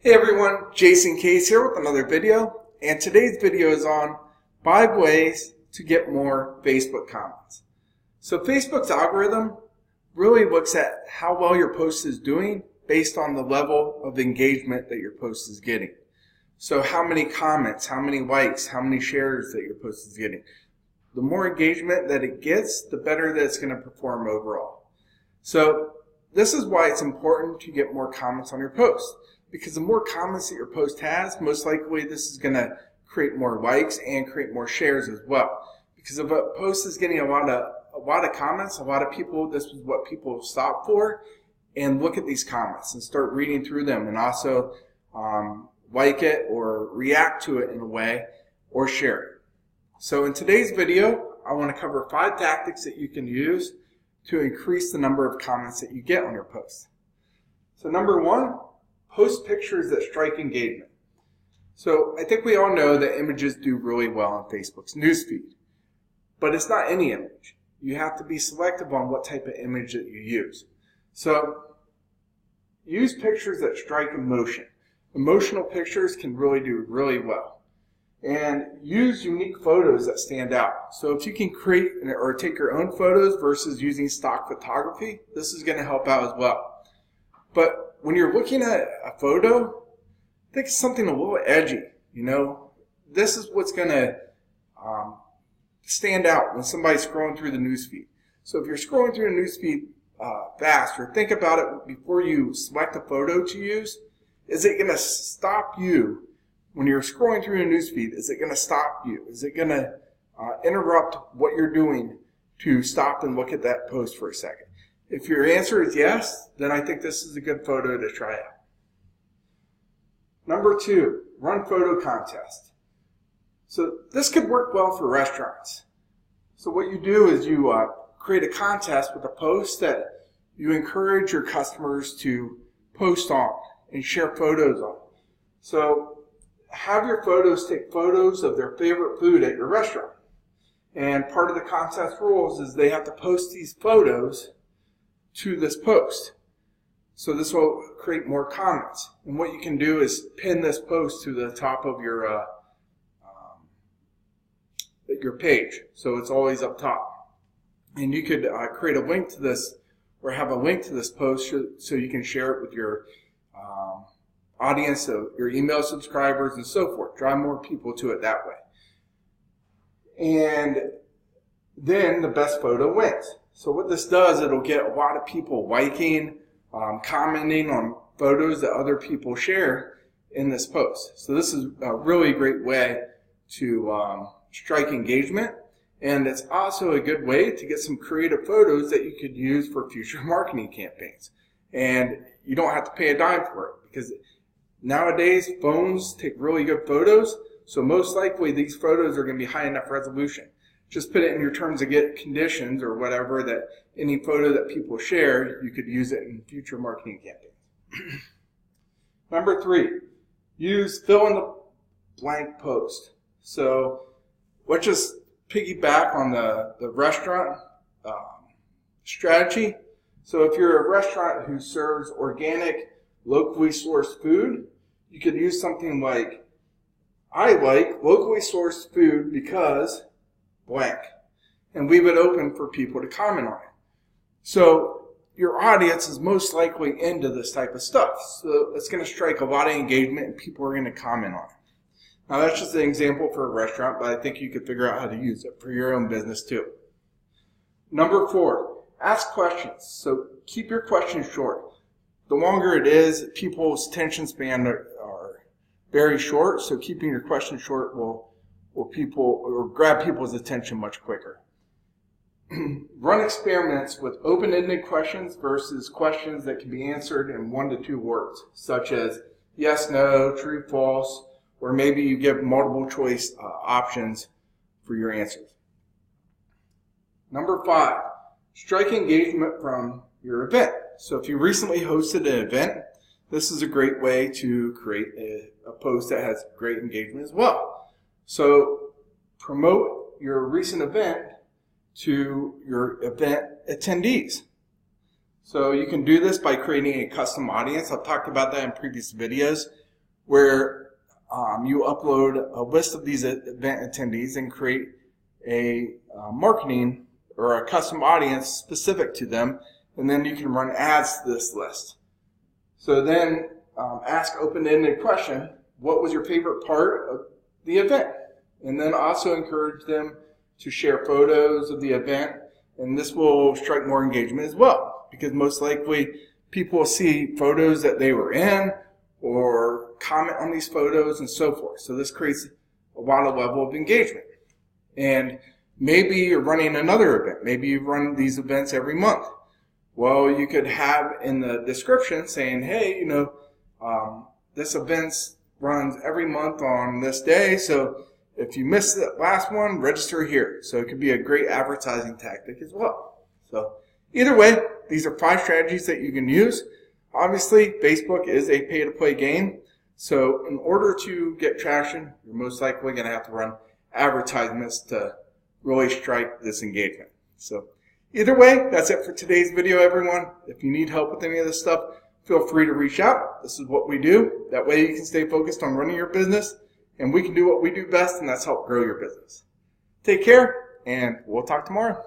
Hey everyone, Jason Case here with another video, and today's video is on 5 ways to get more Facebook comments. So Facebook's algorithm really looks at how well your post is doing based on the level of engagement that your post is getting. So how many comments, how many likes, how many shares that your post is getting. The more engagement that it gets, the better that it's going to perform overall. So this is why it's important to get more comments on your post. Because the more comments that your post has, most likely this is going to create more likes and create more shares as well. Because if a post is getting a lot of comments, a lot of people, this is what people stop for and look at these comments and start reading through them and also like it or react to it in a way or share it. So in today's video, I want to cover 5 tactics that you can use to increase the number of comments that you get on your post. So number 1, post pictures that strike engagement. So I think we all know that images do really well on Facebook's newsfeed, but it's not any image. You have to be selective on what type of image that you use. So use pictures that strike emotion. Emotional pictures can really do really well. And use unique photos that stand out. So if you can create or take your own photos versus using stock photography, this is going to help out as well. But when you're looking at a photo, think of something a little edgy. You know, this is what's going to stand out when somebody's scrolling through the newsfeed. So if you're scrolling through the newsfeed fast, or think about it before you select a photo to use, is it going to stop you when you're scrolling through a newsfeed? Is it going to stop you? Is it going to interrupt what you're doing to stop and look at that post for a second? If your answer is yes, then I think this is a good photo to try out. Number 2, run photo contest. So this could work well for restaurants. So what you do is you create a contest with a post that you encourage your customers to post on and share photos on. So have your photos take photos of their favorite food at your restaurant. And part of the contest rules is they have to post these photos to this post. So this will create more comments. And what you can do is pin this post to the top of your page. So it's always up top. And you could create a link to this or have a link to this post so you can share it with your audience, so your email subscribers and so forth. Drive more people to it that way. And then the best photo wins. So what this does, it'll get a lot of people liking, commenting on photos that other people share in this post. So this is a really great way to strike engagement. And it's also a good way to get some creative photos that you could use for future marketing campaigns. And you don't have to pay a dime for it because nowadays phones take really good photos. So most likely these photos are going to be high enough resolution. Just put it in your terms of conditions or whatever that any photo that people share, you could use it in future marketing campaigns. Number 3, use fill in the blank post. So let's just piggyback on the restaurant strategy. So if you're a restaurant who serves organic, locally sourced food, you could use something like, I like locally sourced food because blank, and leave it open for people to comment on it. So your audience is most likely into this type of stuff. So it's going to strike a lot of engagement and people are going to comment on it. Now that's just an example for a restaurant, but I think you could figure out how to use it for your own business too. Number 4, ask questions. So keep your questions short. The longer it is, people's attention span are very short, so keeping your questions short will grab people's attention much quicker. Run experiments with open-ended questions versus questions that can be answered in 1 to 2 words, such as yes, no, true, false, or maybe you give multiple choice options for your answers. Number 5, strike engagement from your event. So if you recently hosted an event, this is a great way to create a post that has great engagement as well. So promote your recent event to your event attendees. So you can do this by creating a custom audience. I've talked about that in previous videos where you upload a list of these event attendees and create a marketing or a custom audience specific to them, and then you can run ads to this list. So then ask open-ended question, what was your favorite part of the event? And then also encourage them to share photos of the event, and this will strike more engagement as well, because most likely people will see photos that they were in or comment on these photos and so forth. So this creates a lot of level of engagement. And maybe you're running another event. Maybe you run these events every month. Well, you could have in the description saying, hey, you know, this event runs every month on this day, so if you missed the last one, register here. So it could be a great advertising tactic as well. So either way, these are 5 strategies that you can use. Obviously, Facebook is a pay-to-play game. So in order to get traction, you're most likely going to have to run advertisements to really strike this engagement. So either way, that's it for today's video, everyone. If you need help with any of this stuff, feel free to reach out. This is what we do. That way you can stay focused on running your business, and we can do what we do best, and that's help grow your business. Take care, and we'll talk tomorrow.